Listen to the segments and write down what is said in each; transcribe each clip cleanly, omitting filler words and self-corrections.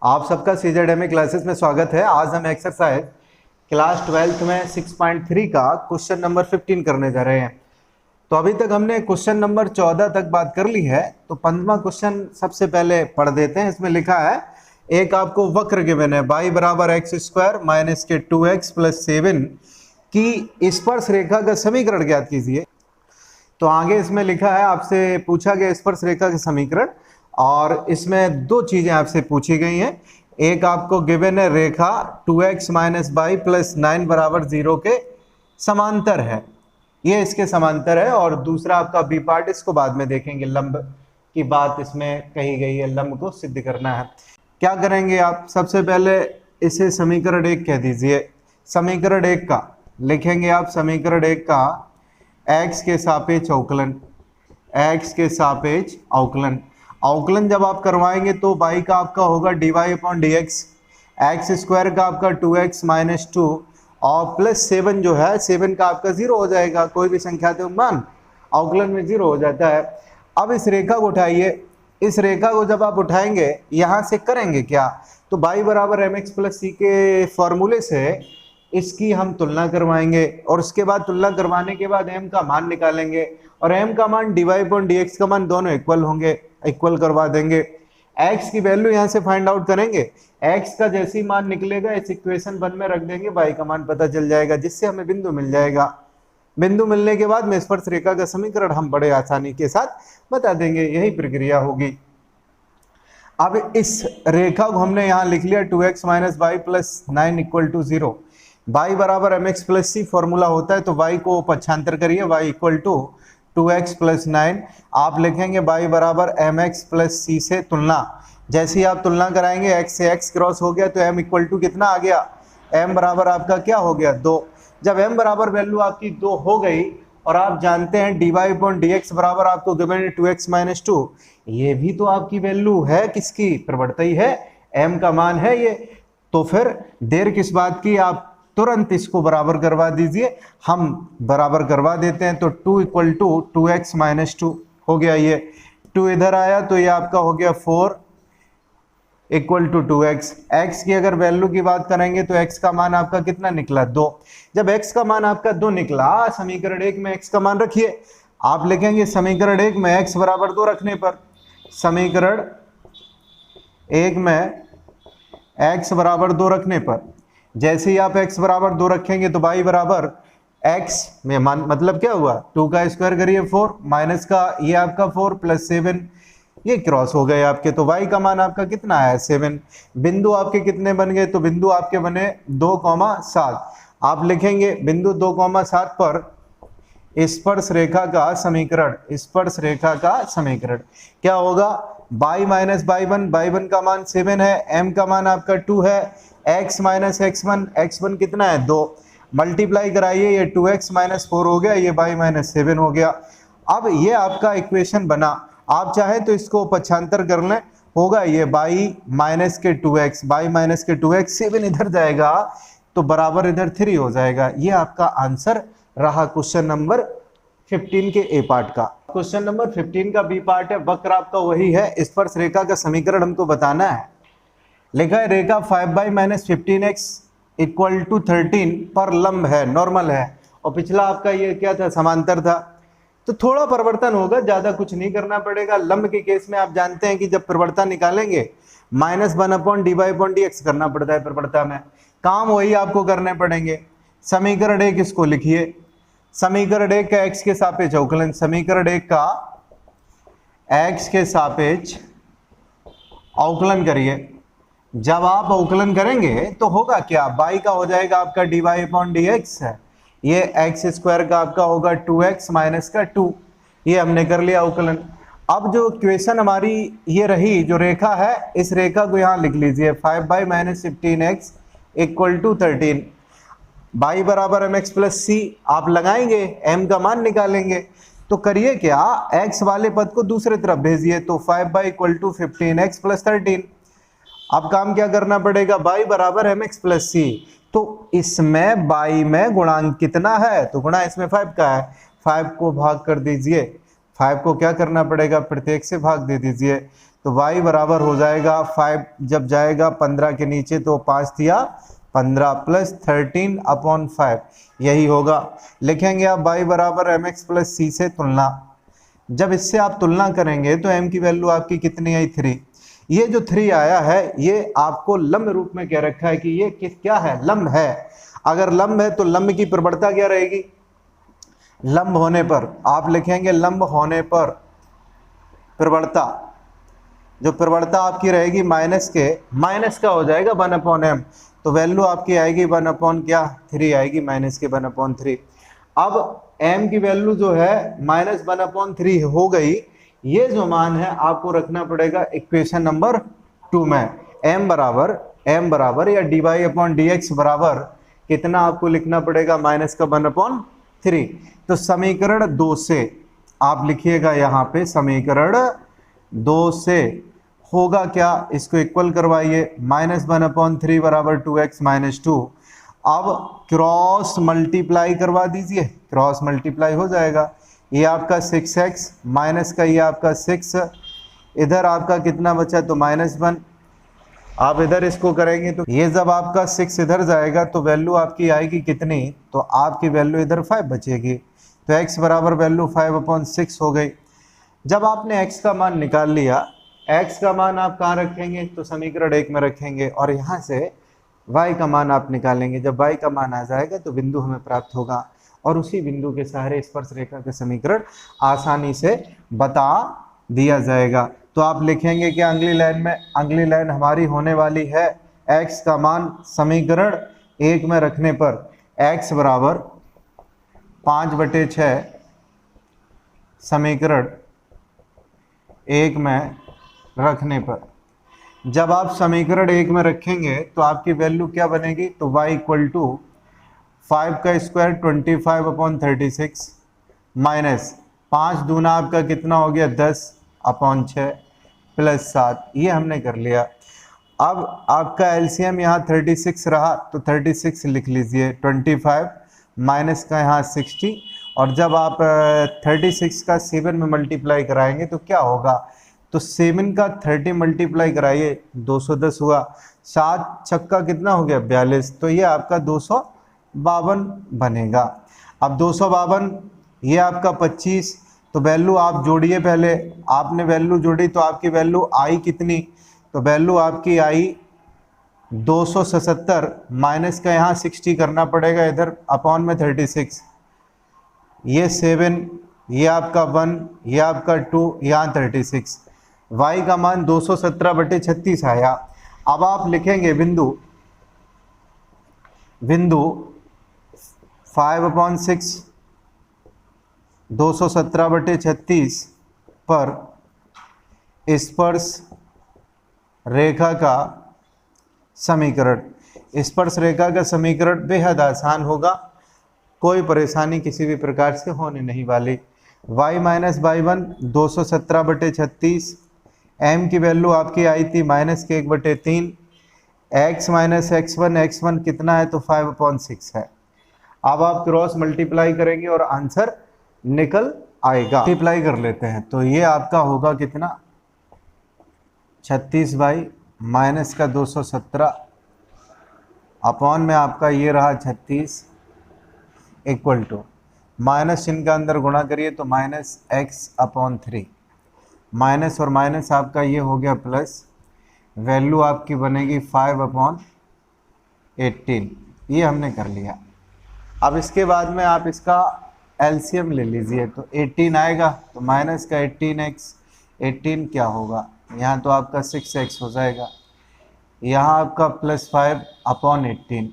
आप सबका सीजेडएमए क्लासेस में स्वागत है। आज हम एक्सरसाइज क्लास 12th में 6.3 का क्वेश्चन नंबर 15 करने जा रहे हैं। तो अभी तक हमने क्वेश्चन नंबर 14 तक बात कर ली है, तो 15वां क्वेश्चन सबसे पहले पढ़ देते हैं। इसमें लिखा है एक आपको वक्र गिवन है y बराबर एक्स स्क्वायर माइनस के 2x प्लस 7 की स्पर्श रेखा का समीकरण ज्ञात कीजिए। तो आगे इसमें लिखा है आपसे पूछा गया स्पर्श रेखा का समीकरण, और इसमें दो चीजें आपसे पूछी गई हैं। एक आपको गिवन है रेखा 2x माइनस बाई प्लस 9 बराबर 0 के समांतर है, ये इसके समांतर है। और दूसरा आपका बी पार्ट, इसको बाद में देखेंगे। लंब की बात इसमें कही गई है, लंब को सिद्ध करना है। क्या करेंगे आप, सबसे पहले इसे समीकरण 1 कह दीजिए। समीकरण 1 का लिखेंगे आप, समीकरण 1 का x के सापेक्ष अवकलन, x के सापेक्ष अवकलन। अवकलन जब आप करवाएंगे तो y का आपका होगा dy upon D x, x square का आपका 2x माइनस 2 और प्लस 7 जो है 7 का आपका 0 हो जाएगा। कोई भी संख्यात्मक मान अवकलन में 0 हो जाता है। अब इस रेखा को उठाइए। इस रेखा को जब आप उठाएंगे यहाँ से करेंगे क्या, तो y बराबर एम एक्स प्लस सी के फॉर्मूले से इसकी हम तुलना करवाएंगे, और उसके बाद तुलना करवाने के बाद m का मान निकालेंगे, और m का मान dy अपॉन डी एक्स का मान दोनों इक्वल होंगे, इक्वल करवा देंगे। x की वैल्यू यहाँ से फाइंड आउट करेंगे। x का जैसे ही मान निकलेगा इस इक्वेशन 1 में रख देंगे, y का मान पता चल जाएगा, जिससे हमें बिंदु मिल जाएगा। बिंदु मिलने के बाद में स्पर्श रेखा का समीकरण हम बड़े आसानी के साथ बता देंगे। यही प्रक्रिया होगी। अब इस रेखा को हमने यहाँ लिख लिया 2x minus Y plus 9 equal to 0। y बराबर M X plus C formula होता है, तो y को पक्षांतर करिए, y equal to 2x plus 9। आप लिखेंगे y बराबर एम एक्स प्लस सी से तुलना। जैसे ही आप तुलना कराएंगे x से x क्रॉस हो गया, तो m इक्वल टू कितना आ गया, m बराबर आपका क्या हो गया 2। जब m बराबर वैल्यू आपकी 2 हो गई, और आप जानते हैं dy अपॉन डी एक्स बराबर आपको गिवन है 2x माइनस 2, ये भी तो आपकी वैल्यू है, किसकी, प्रवर्तई है, m का मान है ये। तो फिर देर किस बात की, आप तुरंत इसको बराबर करवा दीजिए। हम बराबर करवा देते हैं, तो 2 इक्वल टू 2x माइनस 2 हो गया। ये 2 इधर आया तो ये आपका हो गया 4 इक्वल टू 2x। x की अगर वैल्यू की बात करेंगे तो x का मान आपका कितना निकला, 2। जब x का मान आपका 2 निकला, समीकरण 1 में x का मान रखिए। आप लिखेंगे समीकरण 1 में x बराबर 2 रखने पर, समीकरण 1 में x बराबर 2 रखने पर, जैसे ही आप x बराबर 2 रखेंगे तो y बराबर x में मान मतलब क्या हुआ, 2 का स्क्वायर करिए 4 माइनस का ये आपका 4 प्लस 7, ये क्रॉस हो गए आपके, तो y का मान आपका कितना आया 7। बिंदु आपके कितने बन गए, तो बिंदु आपके बने 2,7। आप लिखेंगे बिंदु 2,7 पर स्पर्श रेखा का समीकरण, स्पर्श रेखा का समीकरण क्या होगा, y माइनस y1 का मान 7 है, m का मान आपका 2 है, x माइनस x1 कितना है 2, मल्टीप्लाई कराइए, ये 2x माइनस 4 हो गया, ये y माइनस 7 हो गया। अब ये आपका इक्वेशन बना। आप चाहे तो इसको पक्षांतर कर लें, होगा ये y माइनस के 2x, y माइनस के 2x, 7 इधर जाएगा तो बराबर इधर 3 हो जाएगा। ये आपका आंसर रहा क्वेश्चन नंबर 15 के ए पार्ट का। क्वेश्चन नंबर 15 का बी पार्ट है, वक्र आपका वही है, स्पर्श रेखा का समीकरण हमको बताना है। लिखा है रेखा 5y minus 15x equal to 13 पर लंब है, नॉर्मल है, और पिछला आपका ये क्या था, समांतर था। तो थोड़ा परिवर्तन होगा, ज्यादा कुछ नहीं करना पड़ेगा। लंब के केस में आप जानते हैं कि जब परिवर्तन निकालेंगे -1 अपॉन dy अपॉन dx करना पड़ता है परिवर्तन में, काम वही आपको करने पड़ेंगे। समीकरण 1 इसको लिखिए, समीकरण 1 का x के सापेक्ष अवकलन, समीकरण 1 का x के सापेक्ष अवकलन करिए। जब आप अवकलन करेंगे तो होगा क्या, y का हो जाएगा आपका dy अपॉन डी एक्स है, ये एक्स स्क्वायर का आपका होगा 2x माइनस का 2, ये हमने कर लिया अवकलन। अब जो इक्वेशन हमारी ये रही, जो रेखा है, इस रेखा को यहाँ लिख लीजिए 5y minus 15x equal to 13। y बराबर एम एक्स प्लस सी आप लगाएंगे, m का मान निकालेंगे। तो करिए क्या, x वाले पद को दूसरे तरफ भेजिए, तो 5y equal to 15x plus 13। अब काम क्या करना पड़ेगा, y बराबर एम एक्स प्लस सी, तो इसमें y में गुणांक कितना है, तो गुणा इसमें 5 का है, 5 को भाग कर दीजिए, 5 को क्या करना पड़ेगा, प्रत्येक से भाग दे दीजिए। तो y बराबर हो जाएगा 5 जब जाएगा 15 के नीचे तो 5 दिया 15 प्लस 13/5 यही होगा। लिखेंगे आप y बराबर mx प्लस c से तुलना। जब इससे आप तुलना करेंगे तो m की वैल्यू आपकी कितनी आई 3। ये जो 3 आया है ये आपको लंब रूप में कह रखा है कि ये क्या है, लंब है। अगर लंब है तो लंब की प्रवणता क्या रहेगी, लंब होने पर आप लिखेंगे लंब होने पर प्रवणता, जो प्रवणता आपकी रहेगी माइनस का हो जाएगा 1/m। तो वैल्यू आपकी आएगी 1/3 आएगी, माइनस के 1/3। अब m की वैल्यू जो है -1/3 हो गई। ये जो मान है आपको रखना पड़ेगा इक्वेशन नंबर 2 में। m बराबर या dy/dx बराबर कितना आपको लिखना पड़ेगा, -1/3। तो समीकरण 2 से आप लिखिएगा यहाँ पे, समीकरण 2 से होगा क्या, इसको इक्वल करवाइए। -1/3 बराबर 2x - 2। अब क्रॉस मल्टीप्लाई करवा दीजिए, क्रॉस मल्टीप्लाई हो जाएगा। ये आपका 6x माइनस का ये आपका 6, इधर आपका कितना बचा तो -1। आप इधर इसको करेंगे तो ये जब आपका 6 इधर जाएगा तो वैल्यू आपकी आएगी कितनी, तो आपकी वैल्यू इधर 5 बचेगी। तो x बराबर वैल्यू 5/6 हो गई। जब आपने x का मान निकाल लिया, x का मान आप कहाँ रखेंगे तो समीकरण 1 में रखेंगे और यहाँ से y का मान आप निकालेंगे। जब y का मान आ जाएगा तो बिंदु हमें प्राप्त होगा और उसी बिंदु के सहारे स्पर्श रेखा का समीकरण आसानी से बता दिया जाएगा। तो आप लिखेंगे कि अगली लाइन हमारी होने वाली है x का मान समीकरण 1 में रखने पर x बराबर 5/6 समीकरण 1 में रखने पर। जब आप समीकरण 1 में रखेंगे तो आपकी वैल्यू क्या बनेगी, तो y इक्वल टू 5 का स्क्वायर 25/36 माइनस 5 दूना आपका कितना हो गया 10/6 प्लस 7। ये हमने कर लिया। अब आपका एलसीएम यहाँ 36 रहा तो 36 लिख लीजिए, 25 माइनस का यहाँ 60। और जब आप 36 का 7 में मल्टीप्लाई कराएंगे तो क्या होगा, तो 7 का 30 मल्टीप्लाई कराइए 210 हुआ, 7 छक्का कितना हो गया 42, तो ये आपका 252 बनेगा। अब 252 ये आपका 25, तो वैल्यू आप जोड़िए, पहले आपने वैल्यू जोड़ी तो आपकी वैल्यू आई कितनी, तो वैल्यू आपकी आई 277 माइनस का यहाँ 60 करना पड़ेगा इधर अपॉन में 36, ये 7 ये आपका 1 ये आपका 2 यहाँ 36, y का मान 217/36 आया। अब आप लिखेंगे बिंदु 5/6 217/36 पर स्पर्श रेखा का समीकरण। स्पर्श रेखा का समीकरण बेहद आसान होगा, कोई परेशानी किसी भी प्रकार से होने नहीं वाली। y - y1 217/36, m की वैल्यू आपकी आई थी -1/3, x - x1 कितना है तो 5/6 है। अब आप क्रॉस मल्टीप्लाई करेंगे और आंसर निकल आएगा। मल्टीप्लाई कर लेते हैं तो ये आपका होगा कितना 36 माइनस का 217 अपॉन में आपका ये रहा 36 इक्वल टू माइनस चिन्ह का अंदर गुणा करिए तो -x/3, माइनस और माइनस आपका ये हो गया प्लस, वैल्यू आपकी बनेगी 5/18। ये हमने कर लिया। अब इसके बाद में आप इसका एलसीएम ले लीजिए तो 18 आएगा, तो माइनस का 18x, 18 क्या होगा यहाँ तो आपका 6x हो जाएगा, यहाँ आपका +5/18,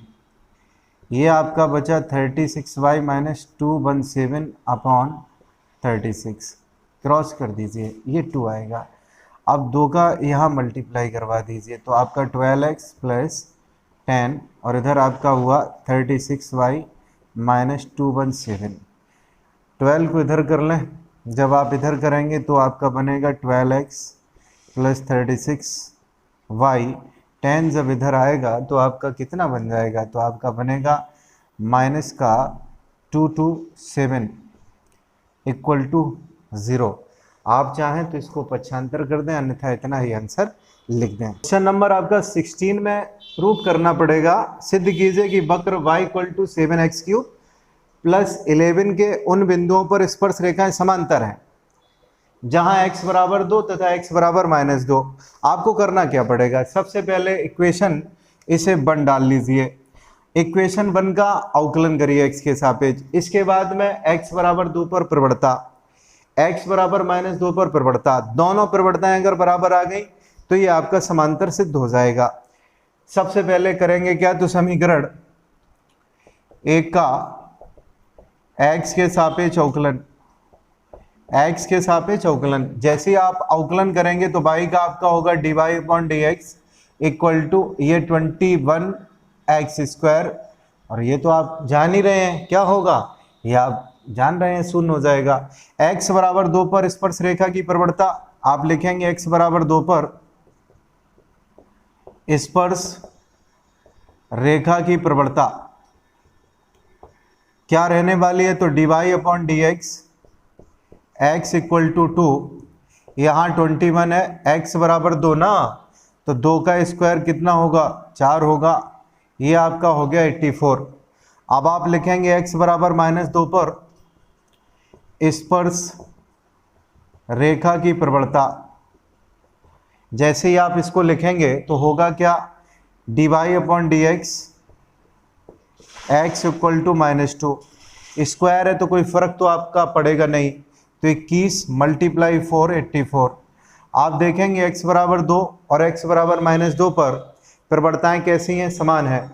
ये आपका बचा 36y - 217/36, क्रॉस कर दीजिए ये 2 आएगा। अब 2 का यहाँ मल्टीप्लाई करवा दीजिए तो आपका 12x + 10 और इधर आपका हुआ 36y - 217। 12 को इधर कर लें, जब आप इधर करेंगे तो आपका बनेगा 12x + 36y, 10 जब इधर आएगा तो आपका कितना बन जाएगा, तो आपका बनेगा -227 इक्वल टू 0। आप चाहें तो इसको पक्षांतर कर दें, अन्यथा इतना ही आंसर लिख दें। क्वेश्चन नंबर आपका 16 में प्रूव करना पड़ेगा, सिद्ध कीजिए कि वक्र y = 7x³ प्लस 11 के उन बिंदुओं पर स्पर्श रेखाएं समांतर हैं जहां x बराबर 2 तथा x बराबर -2। आपको करना क्या पड़ेगा, सबसे पहले इक्वेशन इसे 1 डाल लीजिए, इक्वेशन 1 का अवकलन करिए x के सापेक्ष। इसके बाद में x बराबर 2 पर प्रवणता, x बराबर -2 पर प्रवणता, दोनों प्रवणताएं अगर बराबर आ गई तो ये आपका समांतर सिद्ध हो जाएगा। सबसे पहले करेंगे क्या, तो समीकरण 1 का x के सापेक्ष अवकलन, x के सापेक्ष अवकलन, जैसे ही आप अवकलन करेंगे तो y का आपका होगा dy/dx इक्वल टू ये 21x², और ये तो आप जान ही रहे हैं क्या होगा, ये आप जान रहे हैं, शून्य हो जाएगा। x बराबर 2 पर स्पर्श रेखा की प्रवणता, आप लिखेंगे x बराबर 2 पर स्पर्श रेखा की प्रवणता क्या रहने वाली है, तो dy/dx x इक्वल टू 2, यहाँ 21 है, x बराबर 2 ना, तो 2 का स्क्वायर कितना होगा, 4 होगा, ये आपका हो गया 84। अब आप लिखेंगे x बराबर -2 पर स्पर्श रेखा की प्रवणता, जैसे ही आप इसको लिखेंगे तो होगा क्या, dy/dx x equal to -2, square है तो कोई फर्क तो आपका पड़ेगा नहीं, तो 21 × 4 84। आप देखेंगे x बराबर 2 और x बराबर -2 पर प्रवणताएं कैसी हैं, समान है।